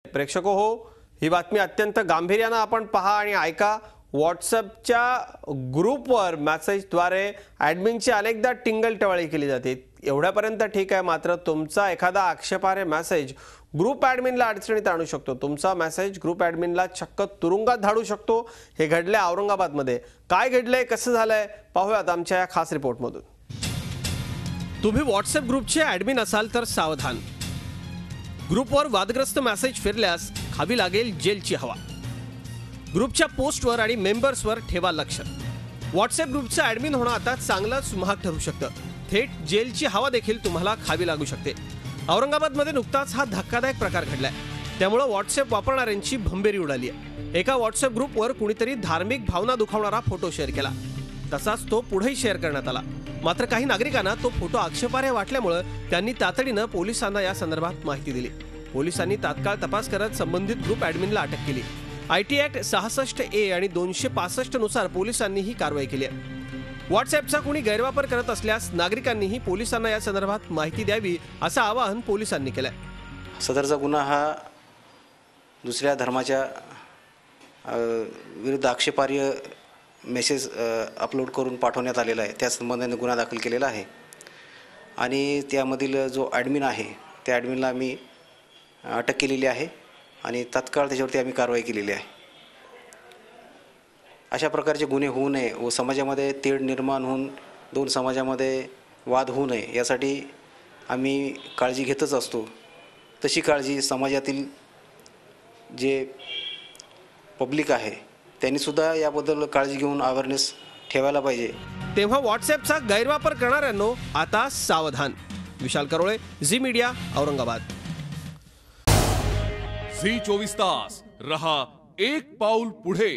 प्रेक्षको हो, ही बातमी अत्यंत गांभीर्याने आपण पहा आणि ऐका। व्हॉट्सअपच्या ग्रुपवर मेसेजद्वारे ॲडमिनची अनेकदा टिंगलटवाळी केली जाते। एवढ्यापर्यंत ठीक आहे, मात्र तुमचा एखादा आक्षेपार्ह मेसेज ग्रुप ॲडमिनला अडचणीत आणू शकतो। तुमचा मेसेज ग्रुप ॲडमिनला चक्क तुरुंगात धाडू शकतो। हे घडले औरंगाबादमध्ये। काय घडले, कसं झालंय, पाहूयात आमच्या या खास रिपोर्टमधून। तुम्ही व्हॉट्सअप ग्रुपचे ॲडमिन असाल तर सावधान। ग्रुपवर वादग्रस्त मेसेज फिरल्यास खावी लागेल जेलची हवा। ग्रुपच्या पोस्टवर आणि मेंबर्सवर ठेवा लक्ष। व्हॉट्सअप ग्रुपचा ॲडमिन होणं आता चांगलंच महाग ठरू शकतं। थेट जेलची हवा देखील तुम्हाला खावी लागू शकते। औरंगाबादमध्ये नुकताच हा धक्कादायक प्रकार घडलाय। त्यामुळे व्हॉट्सअप वापरणाऱ्यांची भंबेरी उडाली आहे। एका व्हॉट्सअप ग्रुपवर कुणीतरी धार्मिक भावना दुखावणारा फोटो शेअर केला। तसाच तो पुढेही शेअर करण्यात आला। मात्र काही नागरिकांना तो फोटो आक्षेपार्ह वाटल्यामुळे त्यांनी तातडीने पोलिसांना या संदर्भात माहिती दिली। पोलिसांनी तात्काळ तपास करत संबंधित ग्रुप ॲडमिनला अटक केली। IT ॲक्ट 66A आणि 265 नुसार पोलिसांनी ही कारवाई केली आहे। व्हॉट्सअपचा कोणी गैरवापर करत असल्यास नागरिकांनीही पोलिसांना या संदर्भात माहिती द्यावी असं आवाहन पोलिसांनी केलं आहे। सदरचा गुन्हा हा दुसऱ्या धर्माच्या विरुद्ध आक्षेपार्ह मेसेज अपलोड करून पाठवण्यात आलेला आहे। त्या संबंधाने गुन्हा दाखल केलेला आहे आणि त्यामधील जो ॲडमिन आहे त्या ॲडमिनला आम्ही अटक केलेली आहे आणि तात्काळ त्याच्यावरती आम्ही कारवाई केलेली आहे। अशा प्रकारचे गुन्हे होऊ नये व समाजामध्ये तेढ निर्माण होऊन दोन समाजामध्ये वाद होऊ नये यासाठी आम्ही काळजी घेतच असतो। तशी काळजी समाजातील जे पब्लिक आहे त्यांनी सुद्धा याबद्दल काळजी घेऊन अवेअरनेस ठेवायला पाहिजे। तेव्हा व्हॉट्सअपचा गैरवापर करणाऱ्यांनो आता सावधान। विशाल करोळे, झी मीडिया, औरंगाबाद। झी 24 तास रहा एक पाऊल पुढे।